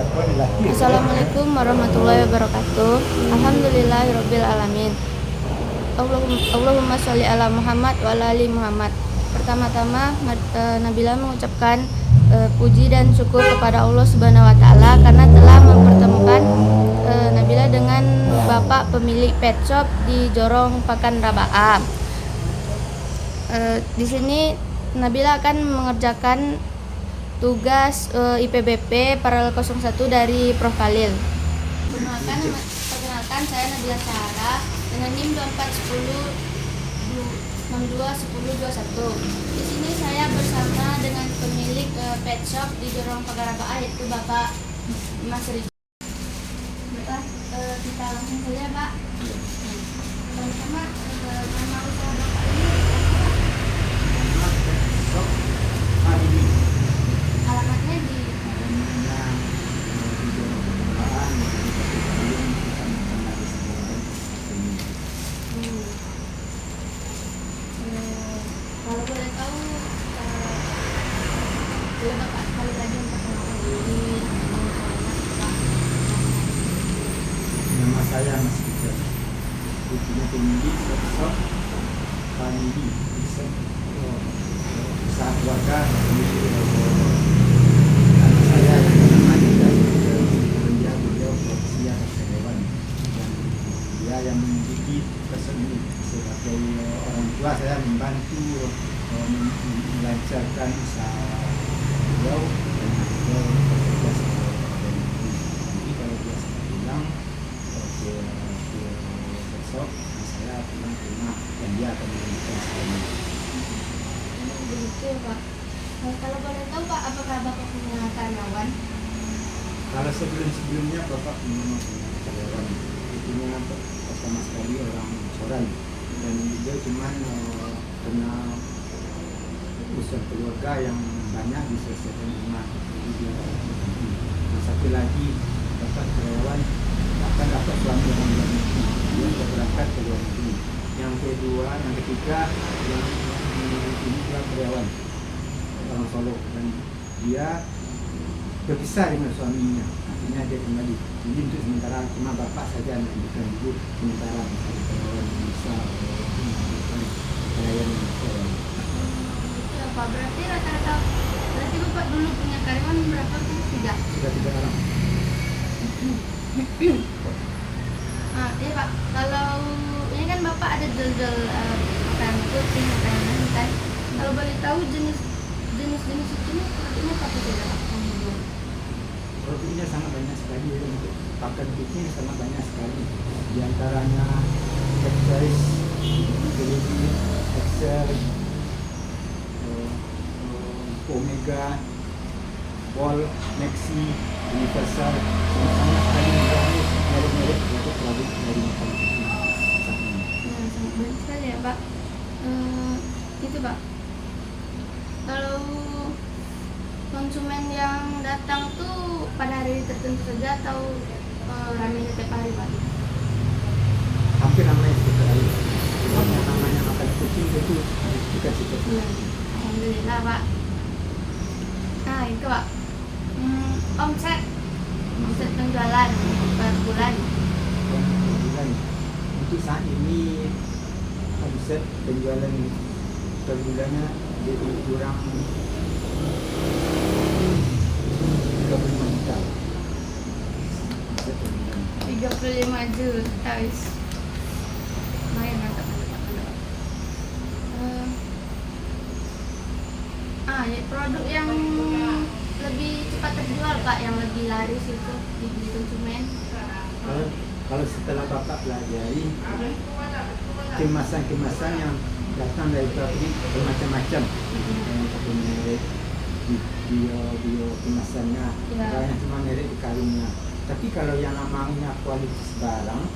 Assalamualaikum warahmatullahi wabarakatuh. Alhamdulillahirabbil alamin. Allahumma sholli ala Muhammad wa ala ali Muhammad. Pertama-tama Nabila mengucapkan puji dan syukur kepada Allah Subhanahu wa taala karena telah mempertemukan Nabila dengan Bapak pemilik pet shop di Jorong Pakan Rabaa. Di sini Nabila akan mengerjakan tugas IPBP Paralel 01 dari Prof Khalil. Perkenalkan, saya Nabila Sahara dengan NIM 2410621021. Di sini saya bersama dengan pemilik pet shop di Jorong Pakan Rabaa, yaitu Bapak Mas Rizky. Kita langsung saja, Pak. Sama-sama, nama usaha Bapak ini alamatnya di kalau boleh tahu boleh Bapak sekali lagi memperkenalkan diri. Nama saya Mas Peter, punya pemilik shop family usaha keluarga. Anak saya namanya dia profesi karyawan, dan dia yang memiliki pesan ini sebagai orang tua. Saya membantu melancarkan usaha beliau dan beliau bekerja sebagai jadi kalau dia bilang besok saya pulang ke rumah dan dia akan memberikan semuanya. Begitu ya, Pak. Kalau boleh tahu, Pak, apakah Bapak punya karyawan? Kalau sebelumnya Bapak punya karyawan, punya pertama sekali orang Soran, dan dia cuma punya usaha keluarga yang banyak diselesaikan rumah. Jadi dia satu lagi dapat karyawan, akan dapat suami orang luar negeri, dia berangkat ke luar negeri. Yang ketiga yang ini dia karyawan orang Solo, dan dia berpisah dengan suaminya, akhirnya dia kembali. Jadi untuk sementara cuma bapak saja yang bukan ibu sementara karyawan bisa karyawan. Ya, Pak. Berarti rata-rata Bapak dulu punya karyawan berapa sih? Sudah 3 orang. Iya, Pak. Kalau ini kan Bapak ada jual makanan kucing, makanan kan. Kalau boleh tahu jenis itu produknya apa saja, Pak? Produknya sangat banyak sekali, untuk pakan kucing sangat banyak sekali. Di antaranya Exercise, Delivery, Excel, Omega, Ball, Maxi, Universal, sangat sekali merek-merek produk dari makan kucing. Sangat banyak sekali ya, Pak. Itu, Pak. Kalau konsumen yang datang tuh pada hari tertentu saja atau ramai setiap hari, Pak? Hampir ramai setiap hari. Sebab yang namanya makan kucing itu bukan setiap hari. Alhamdulillah, Pak. Nah, itu, Pak. Omset penjualan per bulan. Untuk saat ini omset penjualan per bulannya jadi kurang 35 juta. 35 juta, guys. Lumayan, mantap. Ya, produk yang lebih cepat terjual, Pak, yang lebih laris itu dibeli konsumen. Kalau setelah Bapak pelajari kemasan yang datang dari pabrik bermacam-macam, satu merek bio kemasannya, banyak cuma merek di karungnya. Tapi kalau yang namanya kualitas barang,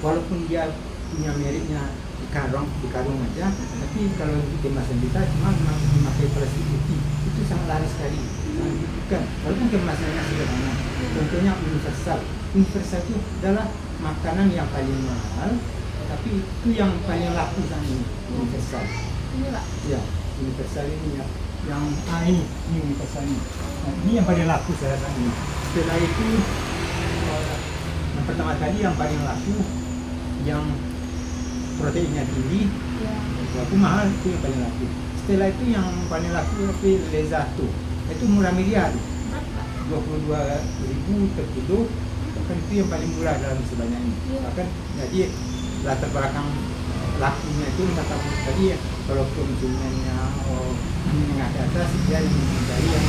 walaupun dia punya mereknya di karung aja, tapi kalau di kemasan kita cuma memakai plastik putih, itu sangat laris sekali. Bukan, walaupun kemasannya sederhana. Contohnya universal itu adalah makanan yang paling mahal, tapi itu yang paling laku saat ini. Universal. Ini, Pak. Ya, universal ini yang ini universal ini. Nah, ini yang paling laku saya rasa ini. Setelah itu yang pertama kali yang paling laku yang proteinnya tinggi, Ya. walaupun mahal itu yang paling laku. Setelah itu yang paling laku tapi Lezato, itu murah miliar, Berapa? 22.000 per kilo. Bahkan itu yang paling murah dalam sebanyak ini. Iya. Bahkan jadi latar belakang lakunya itu kata Bos tadi ya, kalau konsumennya menengah ke atas dia yang mencari yang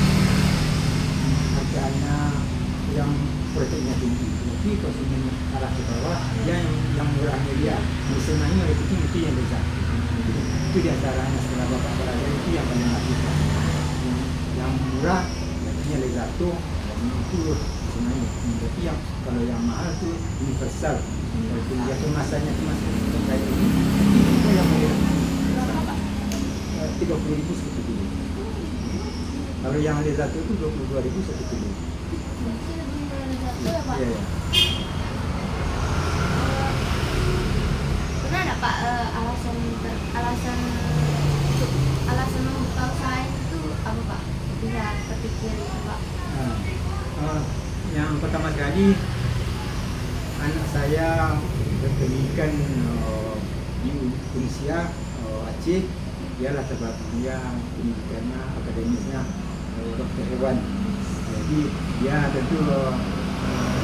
harganya yang proteinnya tinggi. Jadi konsumen arah ke bawah dia yang murahnya dia. Misalnya lebih tinggi itu yang besar. Itu diantaranya setelah bapak berada itu yang paling laku. Yang murah artinya Lezato itu sebenarnya. Tapi yang kalau yang mahal itu universal. Kalau dia kemasannya itu masih kayak ini, itu yang paling Berapa, Pak? 30.000 satu kilo. Kalau yang Lezato itu 22.000 satu kilo. Berarti lebih murah dari satu ya, Pak? Iya, iya. Pernah nggak Pak alasan alasan membuka usaha itu apa Pak? Bisa terpikir itu Pak? Nah, yang pertama kali anak saya berpendidikan di Tunisia, Aceh. Dia latar belakangnya pendidikannya akademisnya dokter hewan. Jadi dia tentu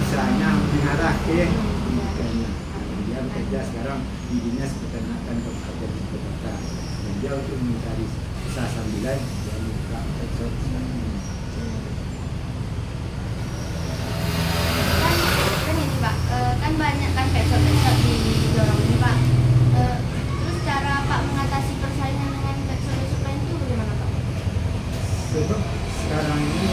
usahanya mengarah ke pendidikannya. Dia bekerja sekarang di dinas peternakan Kabupaten Kota. Dan dia untuk mencari usaha sambilan dia membuka pet shop sekarang ini. Kan ini Pak, kan banyak kan pet shop di dorong ini Pak. Terus cara Pak mengatasi persaingan dengan pet shop lain itu bagaimana Pak? Sebab sekarang ini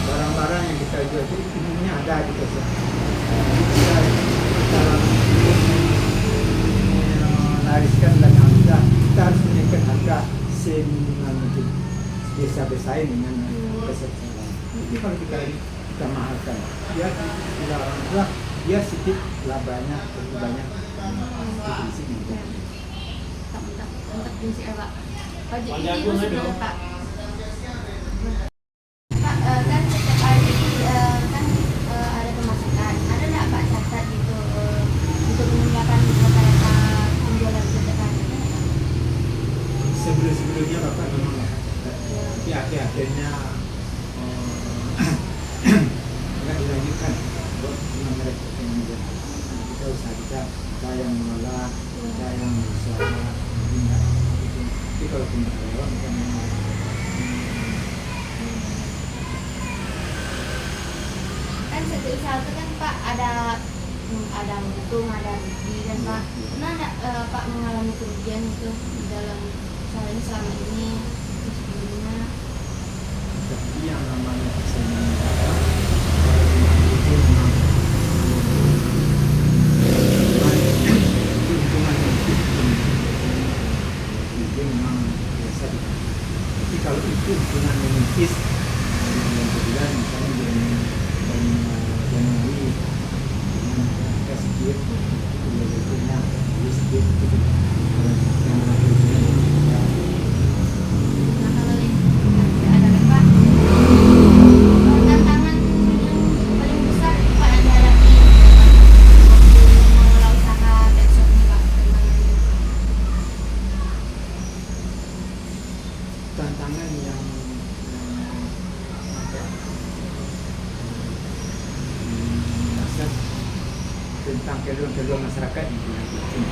barang-barang yang kita jual itu umumnya ada di pasar. Kita menariskan dan harga, kita harus menaikkan harga seminimal mungkin, biasa-biasain dengan pasar lain. Jadi kalau kita mahalkan, dia tidak murah, dia sedikit labanya lebih banyak. Itu prinsipnya. Untuk prinsip ya Pak. Pajak itu sudah Pak. Pak, kan setiap hari kan ada pemasukan. Ada nggak Pak catat gitu untuk meningkatkan rata-rata penjualan setiap hari? Sebelum-sebelumnya Bapak memang tapi akhir-akhirnya nggak dilanjutkan buat mereka yang kita usaha kita yang mengolah, kita yang berusaha pindah. Tapi kalau punya karyawan kita memang Kan setiap usaha itu kan Pak ada untung, ada rugi kan Pak. Pernah nggak Pak mengalami kerugian itu di dalam usaha ini selama ini atau sebelumnya? tapi yang namanya persaingan itu memang keuntungan itu memang biasa. Tapi kalau itu keuntungan menipis, yang kemudian misalnya dari Januari dengan harga sedikit, itu berikutnya jadi sedikit itu yang berikutnya. Nah kalau ini ada kan Pak tantangan yang paling besar Pak yang dihadapi waktu mengelola usaha pet shop ini Pak Tantangan yang apa, dasar tentang keluhan-keluhan masyarakat di penyakit kucing.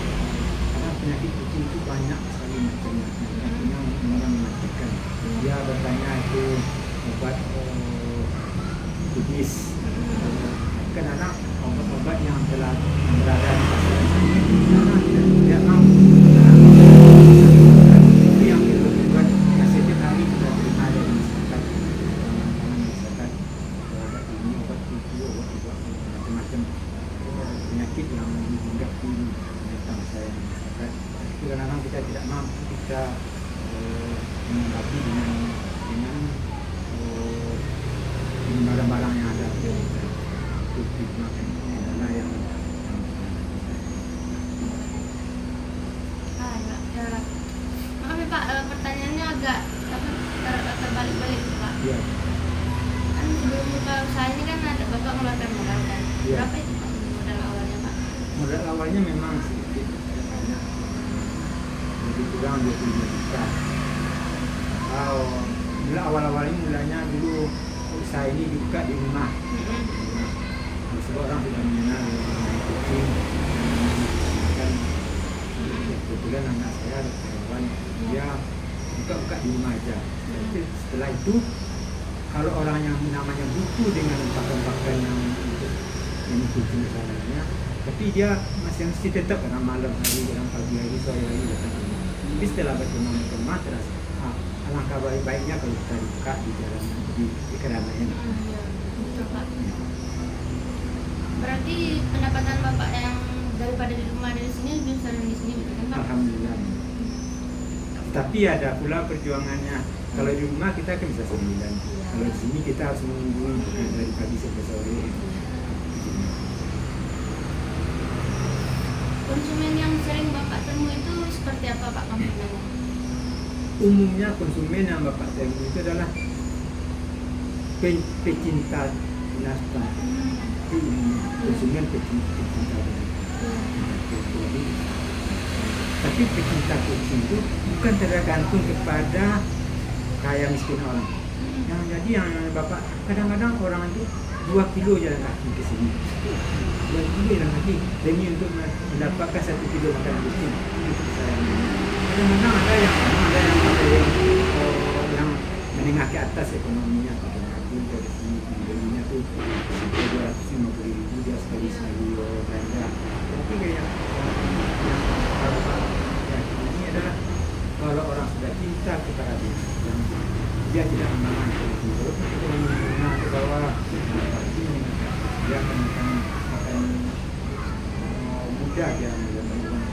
Karena penyakit kucing itu banyak sekali macamnya. Penyakitnya memang mematikan. Dia bertanya itu obat kudis. Kadang-kadang obat-obat yang berada di pasaran ini tidak mau. Itu yang buat setiap hari kita terima dari masyarakat. Masyarakat obat ini, obat itu, obat macam-macam penyakit yang menghinggapi datang saya masyarakat. Itu kadang-kadang kita tidak mampu kita mengobati dengan barang-barang yang ada. Itu makan adalah yang maaf ya Pak pertanyaannya agak apa terbalik-balik tuh, Pak. Iya. Kan sebelum buka usaha ini kan ada Bapak mengeluarkan modal kan. Iya. Berapa itu Pak modal awalnya, Pak? Modal awalnya memang sedikit, tidak banyak, lebih kurang 25 juta. Mula awal-awalnya mulanya dulu usaha ini dibuka di rumah. Sebab orang sudah mengenal mengenai kucing, kan kebetulan anak saya ada karyawan, dia buka-buka di rumah aja. Jadi setelah itu kalau orang yang namanya butuh dengan pakan-pakan yang untuk ini kucing misalnya, tapi dia masih mesti tetap orang malam hari, orang pagi hari, sore hari datang ke rumah. Tapi setelah berteman ke rumah terus alangkah baik-baiknya kalau kita buka di jalan di keramaian. Iya, betul Pak. Berarti pendapatan Bapak yang daripada di rumah dari sini lebih besar dari sini, betul kan Pak? Alhamdulillah. Tapi ada pula perjuangannya. Kalau di rumah kita kan bisa 9. Kalau di sini kita harus menunggu dari pagi sampai sore. Konsumen yang sering Bapak temui itu seperti apa Pak konsumennya? Umumnya konsumen yang Bapak temui itu adalah pecinta binatang. Itu umumnya konsumen pecinta binatang. Tapi pecinta kucing itu bukan tergantung kepada kaya miskin orang. Yang jadi yang Bapak kadang-kadang orang itu 2 kilo jalan kaki ke sini, 2 kilo jalan kaki demi untuk mendapatkan 1 kilo makanan kucing. Itu saya. Kadang-kadang ada yang menengah ke atas ekonominya, kadang-kadang dari sini belinya tuh sampai 250.000 dia sekali belanja. Tapi kayak ini adalah kalau orang sudah cinta kepada dia tidak memandang ke buruk, itu menengah ke bawah, dia akan mudah dia melakukan.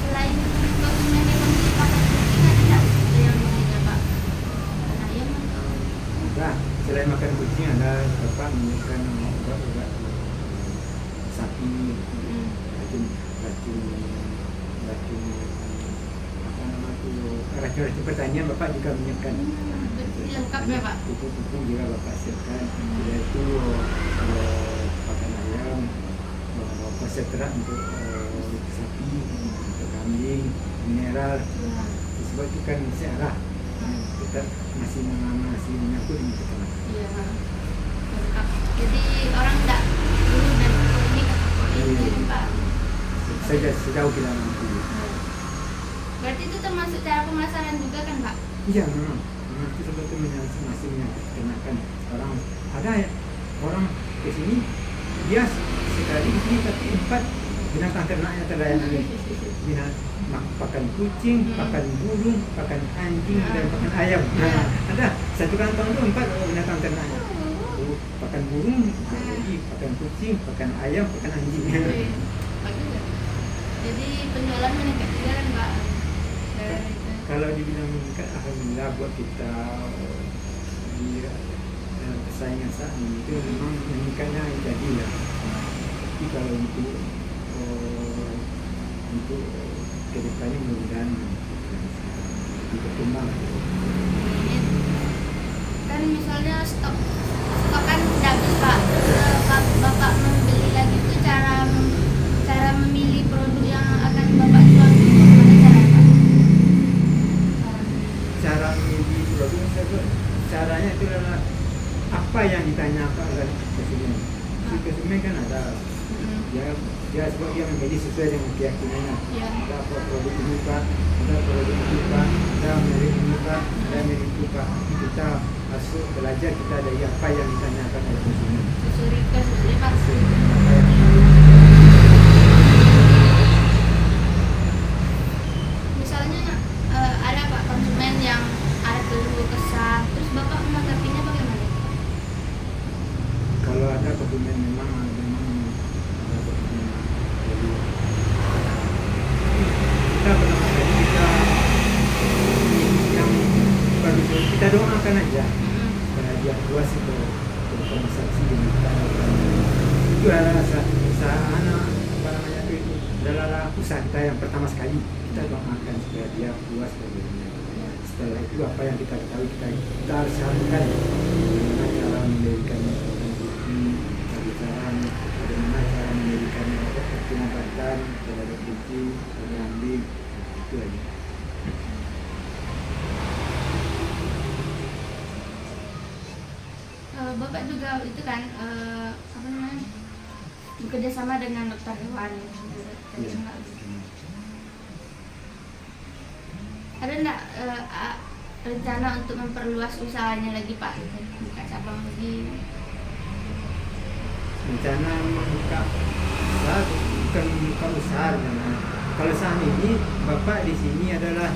Selain konsumen yang membeli pakan kucing ada yang lainnya Pak? Ayam atau? Nah, selain makan kucing ada Bapak memberikan obat-obat sapi, racun apa nama itu, racun pertanian Bapak juga menyiapkan. Lengkap ya Pak? Pupuk juga Bapak siapkan, yaitu pakan ayam, konsentrat untuk sapi, untuk kambing, mineral. Sebab itu kan searah, kita masih menyangkut dengan terkenal. Iya Pak. Lengkap. Jadi orang tidak dulu dan ini ini Pak. Sejauh kita mampu. Berarti itu termasuk cara pemasaran juga kan Pak? Iya memang itu sebetulnya masih mengenakan orang. Ada ya orang ke sini dia sekali di sini tapi 4 binatang ternaknya terlayani. Pakan kucing, pakan burung, pakan anjing dan pakan ayam. Nah, ada satu kantong itu 4 binatang ternaknya. Pakan burung, pakan kucing, pakan ayam, pakan anjing. Bagus ya. Jadi penjualan meningkat juga kan Pak? Kalau dibilang meningkat, alhamdulillah buat kita di persaingan saat ini itu memang meningkatnya jadi ya. Tapi kalau untuk kedepannya mudah-mudahan berkembang. Kan misalnya stok kan tidak habis Pak. Bapak membeli lagi itu cara memilih produk yang akan Bapak jual itu bagaimana Pak? Cara memilih produk caranya itu adalah apa yang ditanyakan oleh konsumen. Si konsumen kan ada dia sebab dia menjadi sesuai dengan keyakinannya. Ya. Ada produk ini Pak, ada produk ini Pak, ada merek ini Pak, ada merek itu Pak. Kita masuk belajar kita dari apa yang ditanyakan oleh konsumen. Susuri Pak. Misalnya ada Pak konsumen yang ada keluh kesah, terus Bapak menanggapinya bagaimana? Kalau ada konsumen memang kita pertama kali kita doakan aja supaya dia puas itu transaksi dengan kita. Itu adalah usaha kita yang pertama sekali kita doakan supaya dia puas bagaimana. setelah itu apa yang kita ketahui kita harus sarankan bagaimana cara mendirikan pembicaraan, bagaimana cara mendirikan pengobatan terhadap kucing, kambing, itu aja. Bapak juga itu kan apa namanya, bekerja sama dengan dokter hewan. Iya. Ada enggak rencana untuk memperluas usahanya lagi Pak? Buka cabang lagi? Rencana membuka usaha bukan membuka usaha namanya. Kalau saat ini Bapak di sini adalah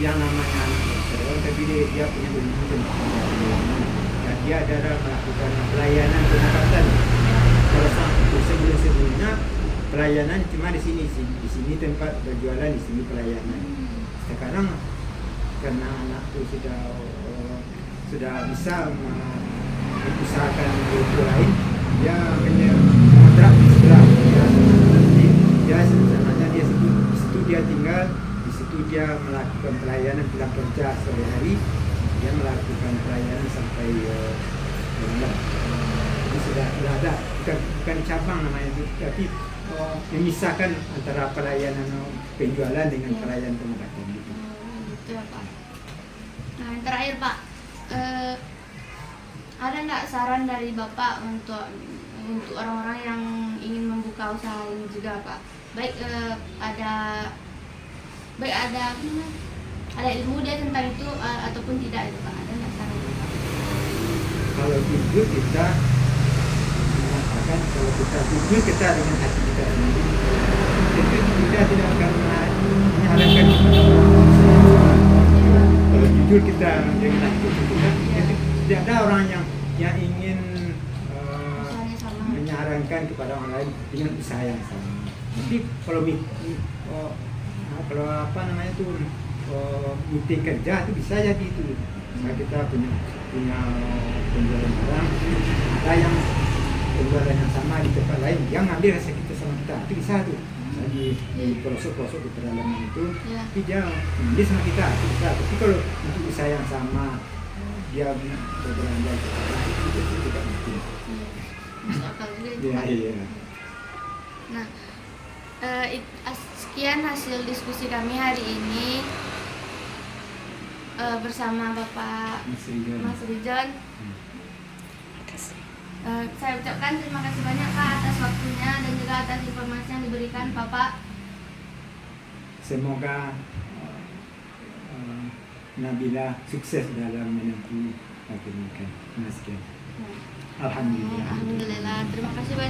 yang namanya dokter, tapi dia punya ilmu dan dia adalah melakukan pelayanan pengobatan. Kalau sebelumnya pelayanan cuma di sini tempat berjualan, di sini pelayanan. Sekarang karena anakku sudah bisa mengusahakan itu lain, dia kontrak sebelah dia sebenarnya di situ dia tinggal, di situ dia melakukan pelayanan pulang kerja sehari-hari, dia melakukan pelayanan sampai bulan. Jadi sudah ada bukan cabang namanya itu, tapi memisahkan antara pelayanan penjualan dengan pelayanan pengobatan gitu. Gitu ya Pak. Nah yang terakhir Pak, ada nggak saran dari Bapak untuk orang-orang yang ingin membuka usaha ini juga Pak? Baik ada ilmu dia tentang itu ataupun tidak itu Pak? Ada nggak saran Pak? Kalau jujur kita mengatakan, kalau kita jujur kita dengan hati kita sendiri, itu kita tidak akan menyarankan kepada orang. Kalau jujur kita dengan hati kita, tidak ada orang yang ingin menyarankan kepada orang lain dengan usaha yang sama. Tapi kalau apa namanya itu meeting kerja itu bisa jadi itu. Nah, kita punya penjualan barang, ada yang penjualan yang sama di tempat lain, yang ngambil rasa kita sama kita, itu bisa tuh. Di pelosok-pelosok di pedalaman itu, tapi dia sama kita, itu bisa. Tapi kalau untuk usaha yang sama, dia berbelanja itu tidak mungkin. Iya. Nah, sekian hasil diskusi kami hari ini bersama Bapak Mas Rijon. Saya ucapkan terima kasih banyak Pak atas waktunya dan juga atas informasi yang diberikan Bapak. Semoga Nabila sukses dalam menempuh pendidikan. Alhamdulillah. Terima kasih banyak.